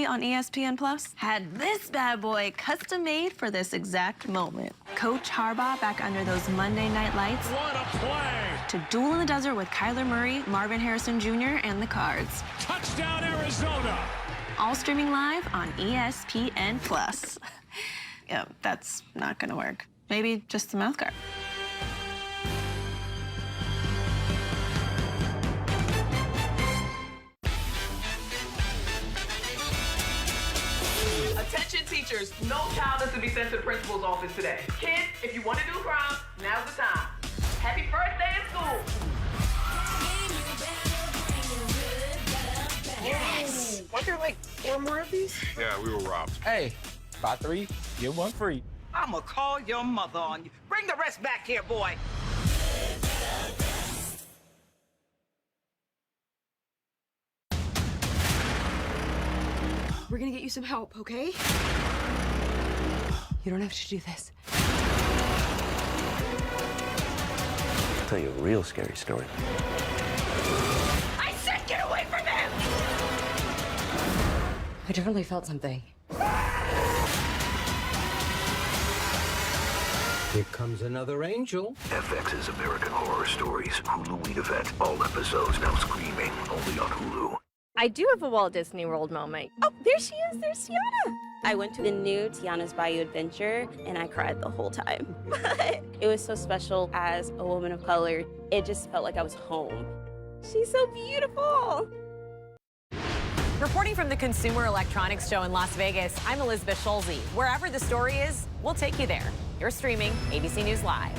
On ESPN Plus had this bad boy custom made for this exact moment. Coach Harbaugh back under those Monday night lights. What a play! To duel in the desert with Kyler Murray, Marvin Harrison Jr., and the Cards. Touchdown, Arizona! All streaming live on ESPN Plus. Yeah, that's not gonna work. Maybe just the mouth guard. Attention teachers, no child is to be sent to the principal's office today. Kids, if you want to do crime, now's the time. Happy first day of school. Yes! Weren't there like 4 more of these? Yeah, we were robbed. Hey, buy 3, get 1 free. I'ma call your mother on you. Bring the rest back here, boy. We're gonna get you some help, okay? You don't have to do this. I'll tell you a real scary story. I said get away from him! I definitely felt something. Here comes another angel. FX's American Horror Stories Hulu event. All episodes now streaming only on Hulu. I do have a Walt Disney World moment. Oh, there she is. There's Tiana. I went to the new Tiana's Bayou Adventure, and I cried the whole time. But it was so special as a woman of color. It just felt like I was home. She's so beautiful. Reporting from the Consumer Electronics Show in Las Vegas, I'm Elizabeth Schulze. Wherever the story is, we'll take you there. You're streaming ABC News Live.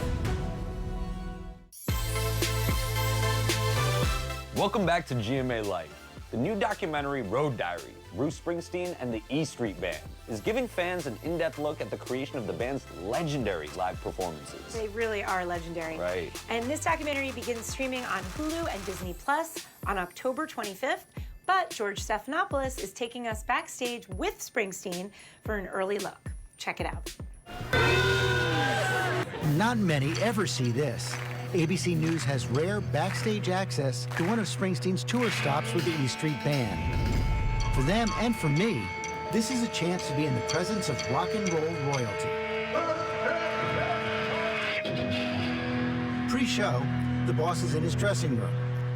Welcome back to GMA Life. The new documentary, Road Diary, Bruce Springsteen and the E Street Band, is giving fans an in-depth look at the creation of the band's legendary live performances. They really are legendary. Right. And this documentary begins streaming on Hulu and Disney Plus on October 25th. But George Stephanopoulos is taking us backstage with Springsteen for an early look. Check it out. Not many ever see this. ABC News has rare backstage access to one of Springsteen's tour stops with the E Street Band. For them and for me, this is a chance to be in the presence of rock and roll royalty. Pre-show, the boss is in his dressing room,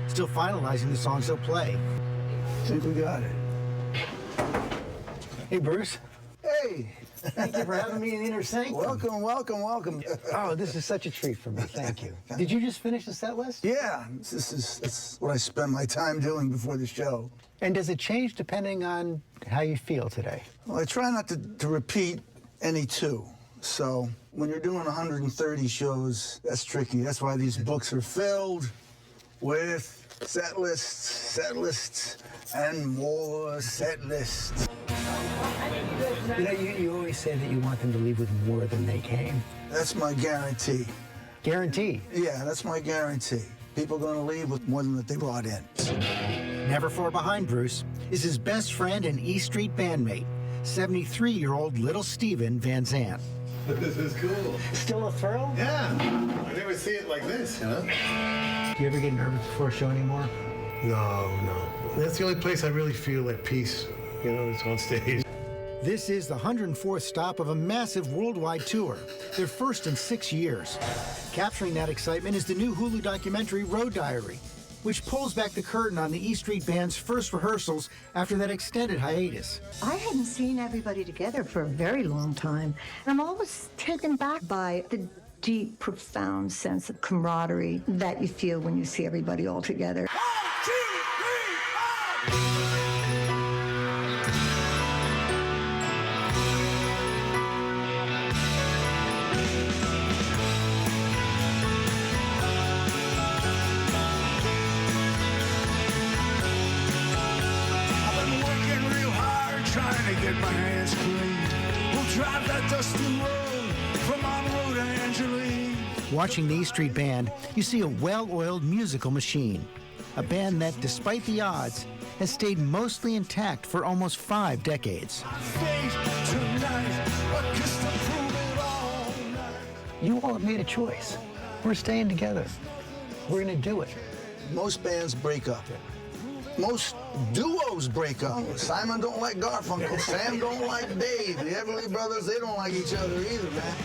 still finalizing the songs he'll play. I think we got it. Hey, Bruce. Hey! Thank you for having me in Inner Sanctum. Welcome, welcome, welcome. Oh, this is such a treat for me. Thank you. Did you just finish the set list? Yeah, that's what I spend my time doing before the show. And does it change depending on how you feel today? Well, I try not to repeat any two. So when you're doing 130 shows, that's tricky. That's why these books are filled with set lists, and more set lists. You know, you always say that you want them to leave with more than they came. That's my guarantee. Guarantee? Yeah, that's my guarantee. People are going to leave with more than that they brought in. Never far behind Bruce is his best friend and E Street bandmate, 73-year-old Little Steven Van Zandt. This is cool. Still a thrill? Yeah. I never see it like this, you know? Do you ever get nervous before a show anymore? No. That's the only place I really feel at peace, you know, it's on stage. This is the 104th stop of a massive worldwide tour, their first in 6 years. Capturing that excitement is the new Hulu documentary, Road Diary, which pulls back the curtain on the E Street Band's first rehearsals after that extended hiatus. I hadn't seen everybody together for a very long time. I'm always taken back by the deep, profound sense of camaraderie that you feel when you see everybody all together. 1, 2, 3, 4! Trying to get my hands clean. We'll drive that dusty road from Monroe to Angeline. Watching the E Street Band, you see a well-oiled musical machine. A band that, despite the odds, has stayed mostly intact for almost 5 decades. You all have made a choice. We're staying together. We're going to do it. Most bands break up. Most duos break up. Simon don't like Garfunkel. Sam don't like Dave. The Everly Brothers, they don't like each other either, man.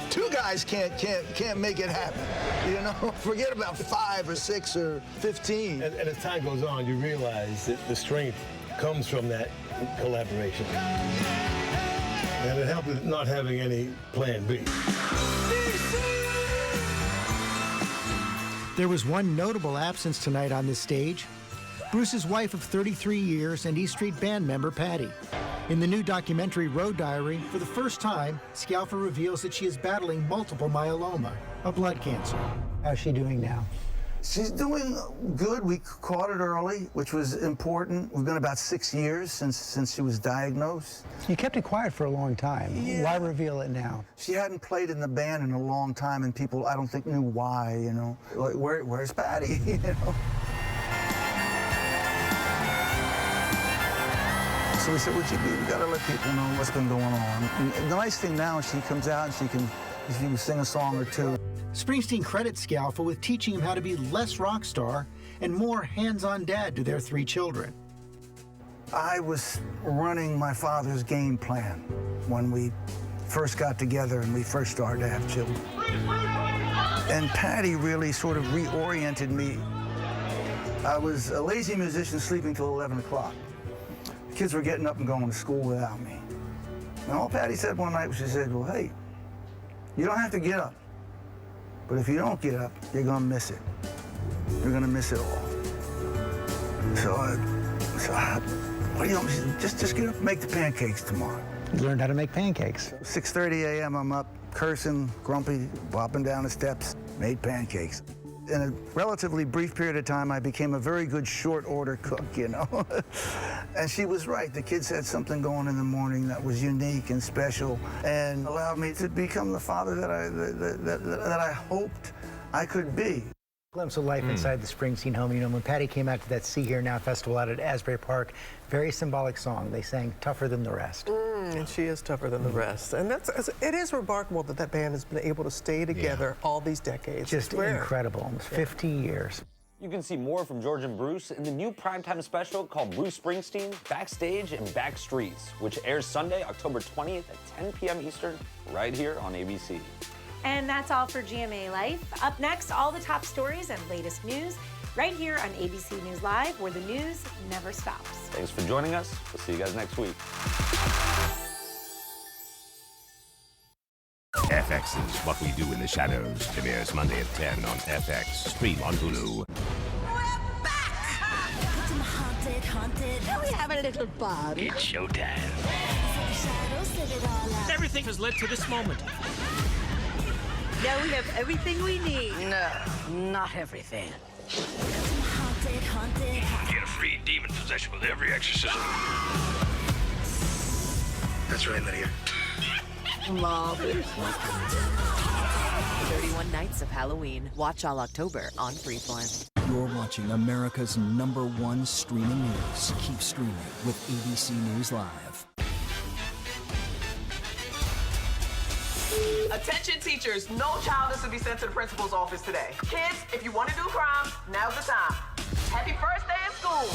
Two guys can't make it happen. You know, forget about 5 or 6 or 15. And as time goes on, you realize that the strength comes from that collaboration. And it helped with not having any plan B. There was one notable absence tonight on this stage. Bruce's wife of 33 years and E Street Band member Patty. In the new documentary Road Diary, for the first time, Scialfa reveals that she is battling multiple myeloma, a blood cancer. How's she doing now? She's doing good. We caught it early, which was important. We've been about 6 years since she was diagnosed. You kept it quiet for a long time. Yeah. Why reveal it now? She hadn't played in the band in a long time, and people, I don't think, knew why, you know. Like, where's Patty, you know? So we said, we gotta let people know what's been going on. And the nice thing now is she comes out and she can sing a song or two. Springsteen credits Scialfa with teaching him how to be less rock star and more hands-on dad to their 3 children. I was running my father's game plan when we first got together and we first started to have children. And Patty really sort of reoriented me. I was a lazy musician sleeping till 11 o'clock. The kids were getting up and going to school without me. And all Patty said one night was, she said, well, hey, you don't have to get up. But if you don't get up, you're gonna miss it. You're gonna miss it all. So what do you want me to do? Just get up and make the pancakes tomorrow. You learned how to make pancakes. 6:30 a.m. I'm up, cursing, grumpy, bopping down the steps, made pancakes. In a relatively brief period of time, I became a very good short order cook, you know? And she was right. The kids had something going in the morning that was unique and special and allowed me to become the father that I hoped I could be. Glimpse of life inside the Springsteen home. You know, when Patty came out to that See Here Now festival out at Asbury Park, very symbolic song. They sang Tougher Than the Rest. And she is tougher than the rest. And it is remarkable that that band has been able to stay together all these decades. Just incredible. Almost 50 years. You can see more from George and Bruce in the new primetime special called Bruce Springsteen, Backstage and Backstreets, which airs Sunday, October 20th at 10 p.m. Eastern, right here on ABC. And that's all for GMA Life. Up next, all the top stories and latest news right here on ABC News Live, where the news never stops. Thanks for joining us. We'll see you guys next week. FX's What We Do in the Shadows premieres Monday at 10 on FX. Stream on Hulu. Can we have a little party? It's showtime. Everything has led to this moment. Now we have everything we need. No, not everything. Get a free demon possession with every exorcism. That's right, Lydia. Marvelous. 31 Nights of Halloween. Watch all October on Freeform. You're watching America's #1 streaming news. Keep streaming with ABC News Live. Attention teachers, no child is to be sent to the principal's office today. Kids, if you want to do crime, now's the time. Happy first day of school.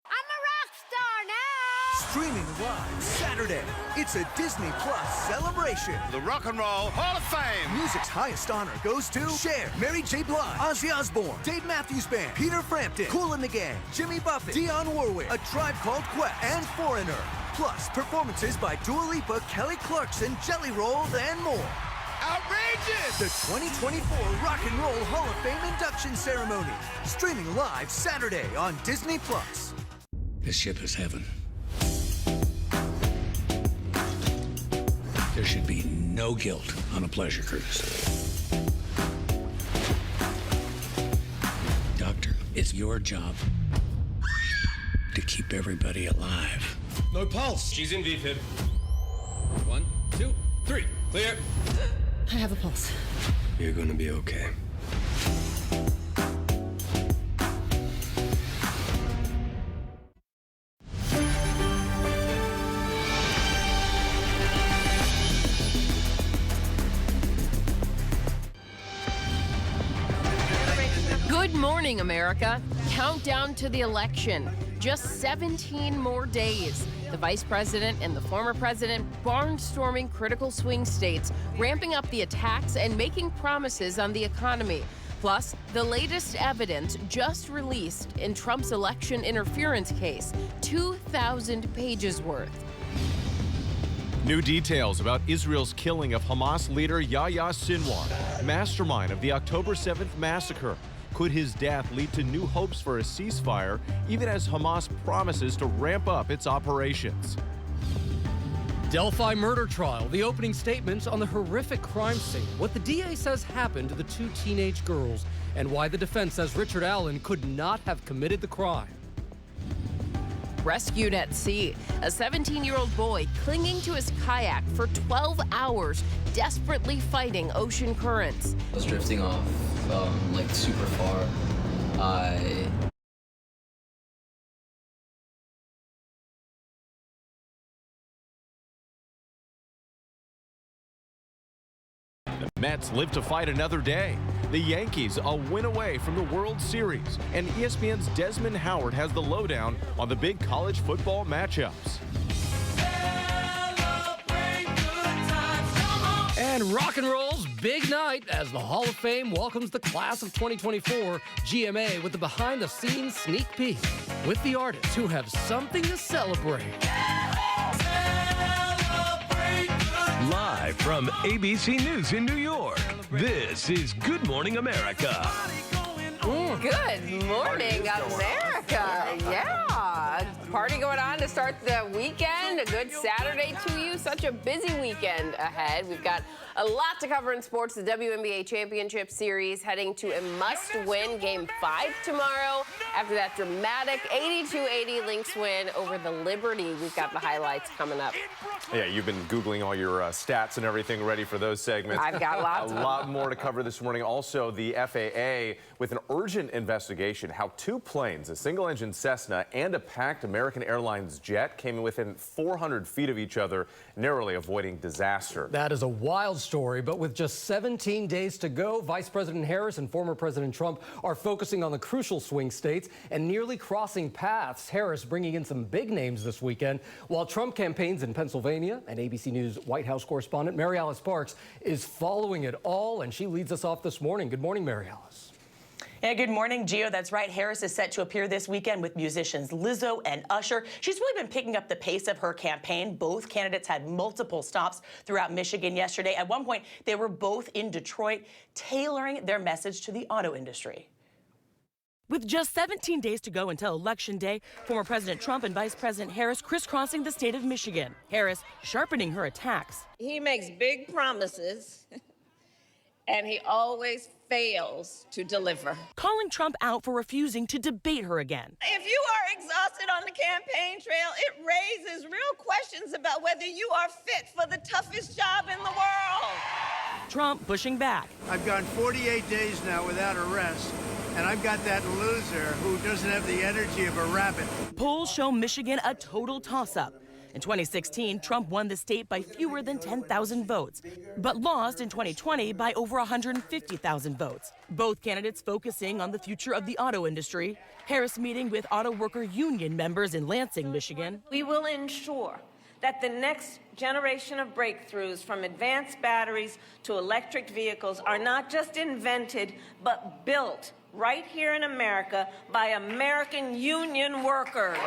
I'm a rock star now! Streaming live Saturday. It's a Disney Plus celebration. The Rock and Roll Hall of Fame. Music's highest honor goes to Cher, Mary J. Blige, Ozzy Osbourne, Dave Matthews Band, Peter Frampton, Kool and the Gang, Jimmy Buffett, Dionne Warwick, A Tribe Called Quest, and Foreigner. Plus, performances by Dua Lipa, Kelly Clarkson, Jelly Roll, and more. Outrageous! The 2024 Rock and Roll Hall of Fame induction ceremony. Streaming live Saturday on Disney Plus. This ship is heaven. There should be no guilt on a pleasure cruise. Doctor, it's your job to keep everybody alive. No pulse. She's in VFib. 1, 2, 3. Clear. I have a pulse. You're gonna be okay. Good morning, America. Countdown to the election. Just 17 more days. The vice president and the former president barnstorming critical swing states, ramping up the attacks and making promises on the economy. Plus, the latest evidence just released in Trump's election interference case, 2,000 pages worth. New details about Israel's killing of Hamas leader Yahya Sinwar, mastermind of the October 7th massacre. Could his death lead to new hopes for a ceasefire, even as Hamas promises to ramp up its operations? Delphi murder trial, the opening statements on the horrific crime scene, what the DA says happened to the two teenage girls, and why the defense says Richard Allen could not have committed the crime. Rescued at sea, a 17-year-old boy clinging to his kayak for 12 hours, desperately fighting ocean currents. I was drifting off like super far. The Mets live to fight another day. The Yankees a win away from the World Series. And ESPN's Desmond Howard has the lowdown on the big college football matchups. And rock and roll's big night as the Hall of Fame welcomes the class of 2024, GMA with the behind-the-scenes sneak peek with the artists who have something to celebrate. Live from ABC News in New York, this is Good Morning America. Good morning, America. Yeah. Party going on to start the weekend. A good Saturday to you. Such a busy weekend ahead. We've got a lot to cover in sports. The WNBA Championship Series heading to a must-win Game 5 tomorrow. After that dramatic 82-80 Lynx win over the Liberty, we've got the highlights coming up. Yeah, you've been Googling all your stats and everything ready for those segments. I've got lots A lot more to cover this morning. Also, the FAA with an urgent investigation how two planes, a single-engine Cessna and a packed American Airlines jet, came within 400 feet of each other, narrowly avoiding disaster. That is a wild story, but with just 17 days to go, Vice President Harris and former President Trump are focusing on the crucial swing states and nearly crossing paths. Harris bringing in some big names this weekend, while Trump campaigns in Pennsylvania. And ABC News White House correspondent Mary Alice Parks is following it all, and she leads us off this morning. Good morning, Mary Alice. Yeah, good morning, Gio. That's right. Harris is set to appear this weekend with musicians Lizzo and Usher. She's really been picking up the pace of her campaign. Both candidates had multiple stops throughout Michigan yesterday. At one point, they were both in Detroit, tailoring their message to the auto industry. With just 17 days to go until Election Day, former President Trump and Vice President Harris crisscrossing the state of Michigan. Harris sharpening her attacks. He makes big promises, and he always fails to deliver. Calling Trump out for refusing to debate her again. If you are exhausted on the campaign trail, it raises real questions about whether you are fit for the toughest job in the world. Trump pushing back. I've gone 48 days now without arrest, and I've got that loser who doesn't have the energy of a rabbit. Polls show Michigan a total toss-up. In 2016, Trump won the state by fewer than 10,000 votes, but lost in 2020 by over 150,000 votes. Both candidates focusing on the future of the auto industry. Harris meeting with auto worker union members in Lansing, Michigan. We will ensure that the next generation of breakthroughs, from advanced batteries to electric vehicles, are not just invented, but built right here in America by American union workers.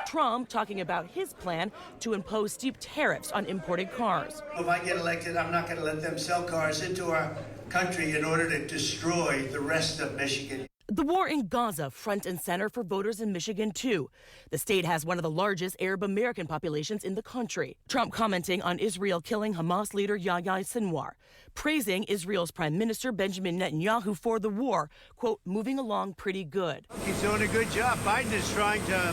Trump talking about his plan to impose steep tariffs on imported cars. If I get elected, I'm not going to let them sell cars into our country in order to destroy the rest of Michigan. The war in Gaza front and center for voters in Michigan, too. The state has one of the largest Arab American populations in the country. Trump commenting on Israel killing Hamas leader Yahya Sinwar, praising Israel's Prime Minister Benjamin Netanyahu for the war, quote, moving along pretty good. He's doing a good job. Biden is trying to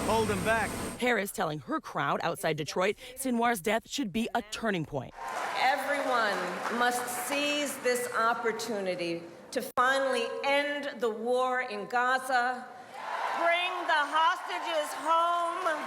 hold him back. Harris telling her crowd outside Detroit Sinwar's death should be a turning point. Everyone must seize this opportunity to finally end the war in Gaza, bring the hostages home.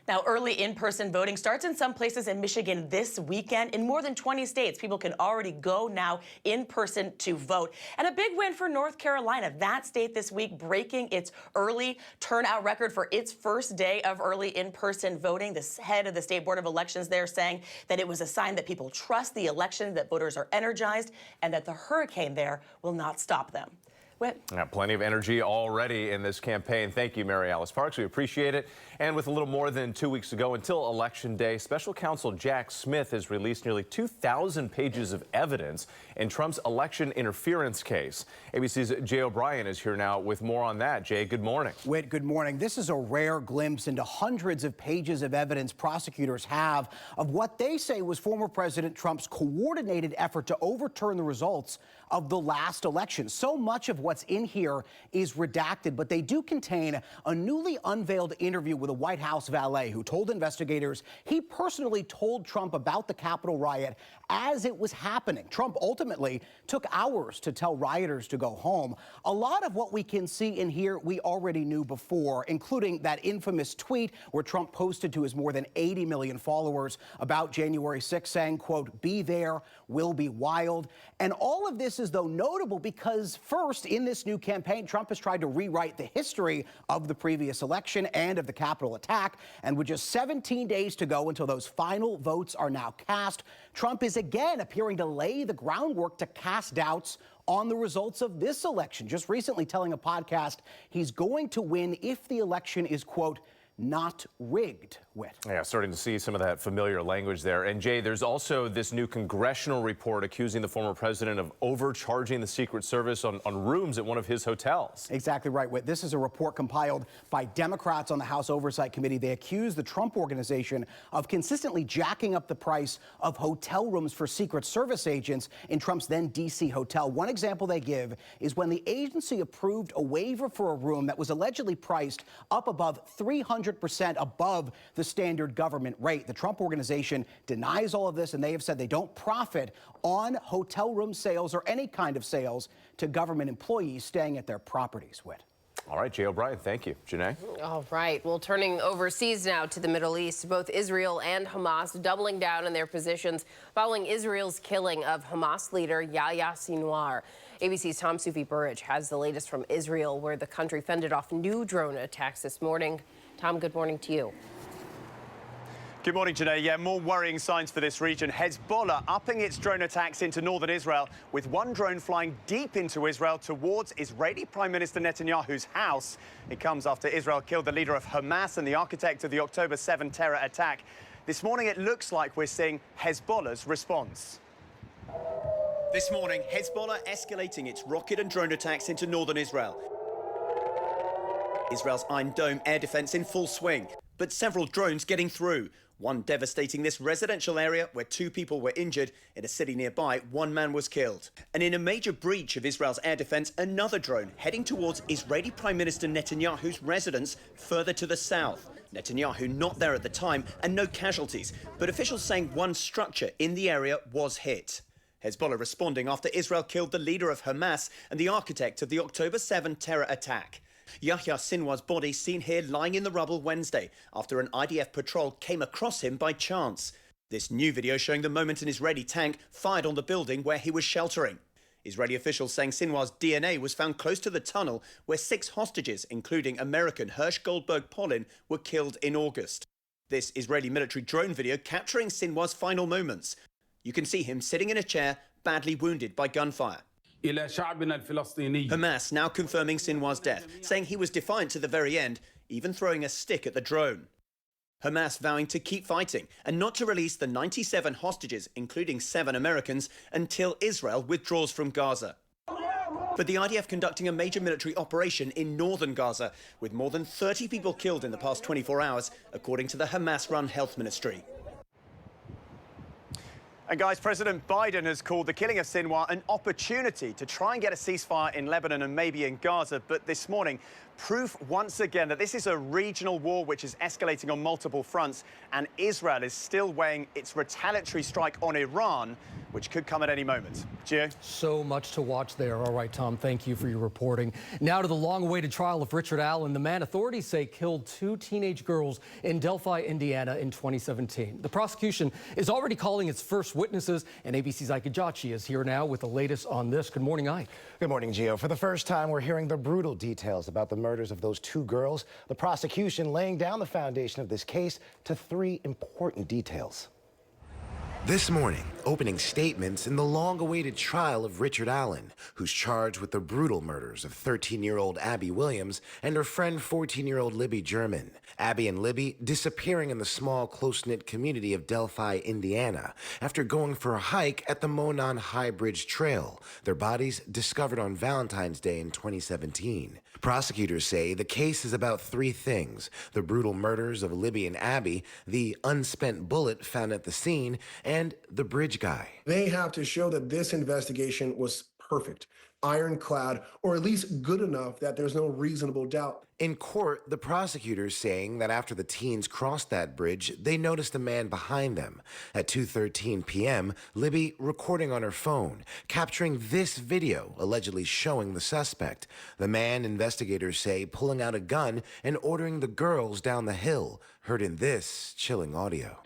Now, early in-person voting starts in some places in Michigan this weekend. In more than 20 states, people can already go now in person to vote. And a big win for North Carolina. That state this week breaking its early turnout record for its first day of early in-person voting. The head of the State Board of Elections there saying that it was a sign that people trust the election, that voters are energized, and that the hurricane there will not stop them. Yeah, plenty of energy already in this campaign. Thank you, Mary Alice Parks. We appreciate it. And with a little more than 2 weeks to go until Election Day, Special Counsel Jack Smith has released nearly 2,000 pages of evidence in Trump's election interference case. ABC's Jay O'Brien is here now with more on that. Jay, good morning. Whit, good morning. This is a rare glimpse into hundreds of pages of evidence prosecutors have of what they say was former President Trump's coordinated effort to overturn the results of the last election. So much of what's in here is redacted, but they do contain a newly unveiled interview with a White House valet who told investigators he personally told Trump about the Capitol riot as it was happening. Trump ultimately took hours to tell rioters to go home. A lot of what we can see in here we already knew before, including that infamous tweet where Trump posted to his more than 80 million followers about January 6th saying, quote, "Be there, will be wild." And all of this is, though, notable because first, in this new campaign, Trump has tried to rewrite the history of the previous election and of the Capitol attack. And with just 17 days to go until those final votes are now cast, Trump is again appearing to lay the groundwork to cast doubts on the results of this election. Just recently telling a podcast he's going to win if the election is, quote, not rigged, Whit. Yeah, starting to see some of that familiar language there. And Jay, there's also this new congressional report accusing the former president of overcharging the Secret Service on rooms at one of his hotels. Exactly right, Whit. This is a report compiled by Democrats on the House Oversight Committee. They accuse the Trump Organization of consistently jacking up the price of hotel rooms for Secret Service agents in Trump's then D.C. hotel. One example they give is when the agency approved a waiver for a room that was allegedly priced up above 300% above the standard government rate. The Trump Organization denies all of this, and they have said they don't profit on hotel room sales or any kind of sales to government employees staying at their properties, Whit. All right, Jay O'Brien, thank you. Janae? All right. Well, turning overseas now to the Middle East, both Israel and Hamas doubling down in their positions following Israel's killing of Hamas leader Yahya Sinwar. ABC's Tom Soufi-Burridge has the latest from Israel, where the country fended off new drone attacks this morning. Tom, good morning to you. Good morning, Janae. Yeah, more worrying signs for this region. Hezbollah upping its drone attacks into northern Israel, with one drone flying deep into Israel towards Israeli Prime Minister Netanyahu's house. It comes after Israel killed the leader of Hamas and the architect of the October 7 terror attack. This morning, it looks like we're seeing Hezbollah's response. This morning, Hezbollah escalating its rocket and drone attacks into northern Israel. Israel's Iron Dome air defense in full swing, but several drones getting through. One devastating this residential area where 2 people were injured. In a city nearby, 1 man was killed. And in a major breach of Israel's air defense, another drone heading towards Israeli Prime Minister Netanyahu's residence further to the south. Netanyahu not there at the time and no casualties, but officials saying one structure in the area was hit. Hezbollah responding after Israel killed the leader of Hamas and the architect of the October 7 terror attack. Yahya Sinwar's body seen here lying in the rubble Wednesday after an IDF patrol came across him by chance. This new video showing the moment an Israeli tank fired on the building where he was sheltering. Israeli officials saying Sinwar's DNA was found close to the tunnel where 6 hostages, including American Hersh Goldberg Polin, were killed in August. This Israeli military drone video capturing Sinwar's final moments. You can see him sitting in a chair, badly wounded by gunfire. Hamas now confirming Sinwar's death, saying he was defiant to the very end, even throwing a stick at the drone. Hamas vowing to keep fighting and not to release the 97 hostages, including 7 Americans, until Israel withdraws from Gaza. But the IDF conducting a major military operation in northern Gaza, with more than 30 people killed in the past 24 hours, according to the Hamas-run health ministry. And guys, President Biden has called the killing of Sinwar an opportunity to try and get a ceasefire in Lebanon and maybe in Gaza. But this morning, proof once again that this is a regional war which is escalating on multiple fronts, and Israel is still weighing its retaliatory strike on Iran, which could come at any moment. Gio? So much to watch there. All right, Tom, thank you for your reporting. Now to the long-awaited trial of Richard Allen, the man authorities say killed 2 teenage girls in Delphi, Indiana in 2017. The prosecution is already calling its first witnesses, and ABC's Ike Ejiochi is here now with the latest on this. Good morning, Ike. Good morning, Gio. For the first time, we're hearing the brutal details about the murders of those 2 girls. The prosecution laying down the foundation of this case to 3 important details. This morning, opening statements in the long-awaited trial of Richard Allen, who's charged with the brutal murders of 13-year-old Abby Williams and her friend 14-year-old Libby German. Abby and Libby disappearing in the small, close-knit community of Delphi, Indiana, after going for a hike at the Monon High Bridge Trail. Their bodies discovered on Valentine's Day in 2017. Prosecutors say the case is about 3 things: the brutal murders of Libby and Abby, the unspent bullet found at the scene, and the bridge guy. They have to show that this investigation was perfect, ironclad, or at least good enough that there's no reasonable doubt. In court, the prosecutors saying that after the teens crossed that bridge, they noticed a man behind them. At 2:13 p.m., Libby recording on her phone, capturing this video allegedly showing the suspect. The man, investigators say, pulling out a gun and ordering the girls down the hill, heard in this chilling audio.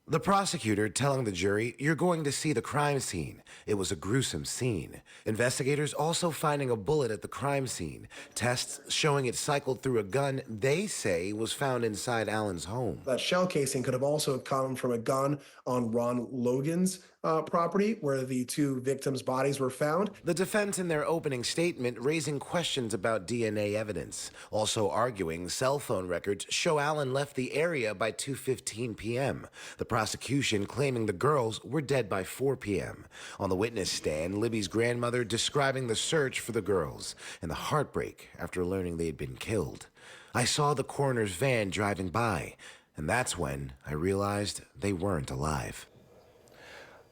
The prosecutor telling the jury, "You're going to see the crime scene. It was a gruesome scene." Investigators also finding a bullet at the crime scene. Tests showing it cycled through a gun they say was found inside Allen's home. That shell casing could have also come from a gun on Ron Logan's property, where the 2 victims' bodies were found. The defense in their opening statement raising questions about DNA evidence, also arguing cell phone records show Allen left the area by 2:15 p.m. The prosecution claiming the girls were dead by 4 p.m. On the witness stand, Libby's grandmother describing the search for the girls and the heartbreak after learning they had been killed. "I saw the coroner's van driving by, and that's when I realized they weren't alive."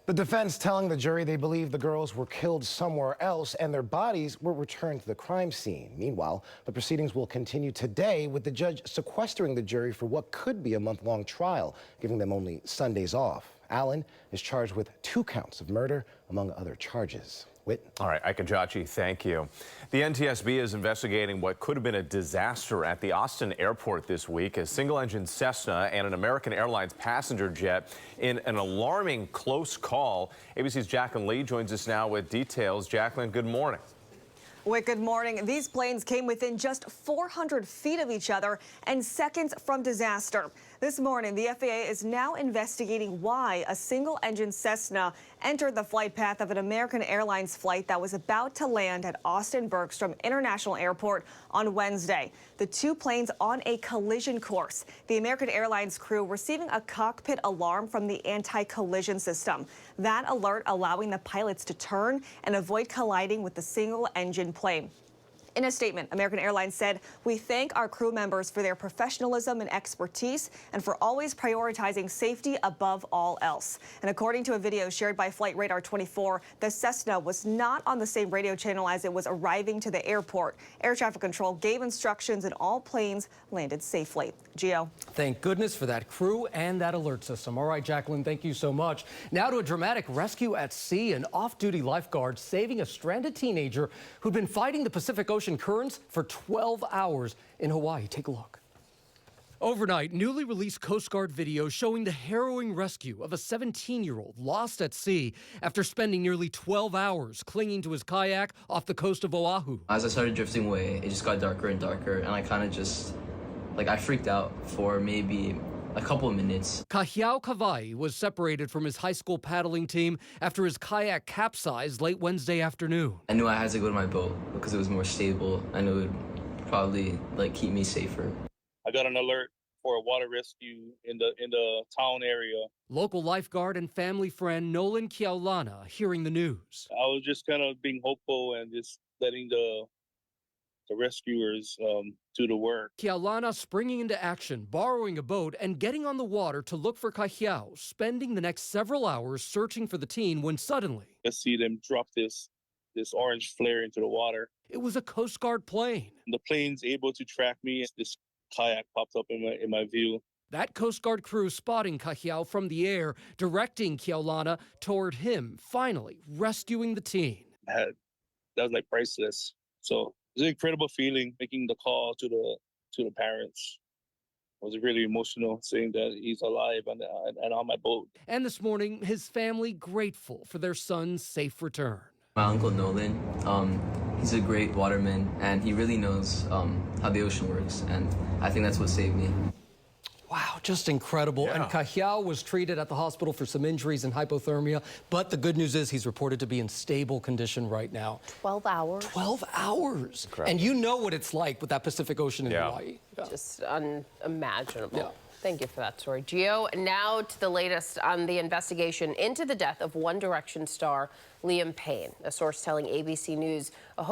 The defense telling the jury they believe the girls were killed somewhere else and their bodies were returned to the crime scene. Meanwhile, the proceedings will continue today with the judge sequestering the jury for what could be a month-long trial, giving them only Sundays off. Allen is charged with 2 counts of murder, among other charges. Whit? All right, Ike Ejiochi, thank you. The NTSB is investigating what could have been a disaster at the Austin airport this week. A single-engine Cessna and an American Airlines passenger jet in an alarming close call. ABC's Jacqueline Lee joins us now with details. Jacqueline, good morning. Wick, good morning. These planes came within just 400 feet of each other and seconds from disaster. This morning, the FAA is now investigating why a single-engine Cessna entered the flight path of an American Airlines flight that was about to land at Austin Bergstrom International Airport on Wednesday. The 2 planes on a collision course. The American Airlines crew receiving a cockpit alarm from the anti-collision system. That alert allowing the pilots to turn and avoid colliding with the single-engine plane. In a statement, American Airlines said, "We thank our crew members for their professionalism and expertise and for always prioritizing safety above all else." And according to a video shared by Flight Radar 24, the Cessna was not on the same radio channel as it was arriving to the airport. Air traffic control gave instructions and all planes landed safely. Gio. Thank goodness for that crew and that alert system. All right, Jacqueline, thank you so much. Now to a dramatic rescue at sea. An off-duty lifeguard saving a stranded teenager who'd been fighting the Pacific Ocean currents for 12 hours in Hawaii. Take a look. Overnight, newly released Coast Guard video showing the harrowing rescue of a 17-year-old lost at sea after spending nearly 12 hours clinging to his kayak off the coast of Oahu. As I started drifting away, it just got darker and darker, and I kind of just, I freaked out for maybe a couple of minutes. Kahiao Kawai was separated from his high school paddling team after his kayak capsized late Wednesday afternoon. I knew I had to go to my boat because it was more stable. I knew it would probably keep me safer. I got an alert for a water rescue in the town area. Local lifeguard and family friend Nolan Kiaulana hearing the news. I was just kind of being hopeful and just letting the rescuers do the work. Kiaulana springing into action, borrowing a boat and getting on the water to look for Kahiao, spending the next several hours searching for the teen when suddenly... I see them drop this this orange flare into the water. It was a Coast Guard plane. The plane's able to track me. This kayak popped up in my view. That Coast Guard crew spotting Cahiao from the air, directing Keaulana toward him, finally rescuing the teen. That was like priceless. So it was an incredible feeling making the call to the parents. It was really emotional saying that he's alive and on my boat. And this morning, his family grateful for their son's safe return. My uncle Nolan, he's a great waterman, and he really knows how the ocean works, and I think that's what saved me. Wow, just incredible. Yeah. And Cahiao was treated at the hospital for some injuries and hypothermia, but the good news is he's reported to be in stable condition right now. 12 hours. 12 hours. Incredible. And you know what it's like with that Pacific Ocean in Hawaii. Yeah. Just unimaginable. Yeah. Thank you for that story, Gio. Now to the latest on the investigation into the death of One Direction star Liam Payne. A source telling ABC News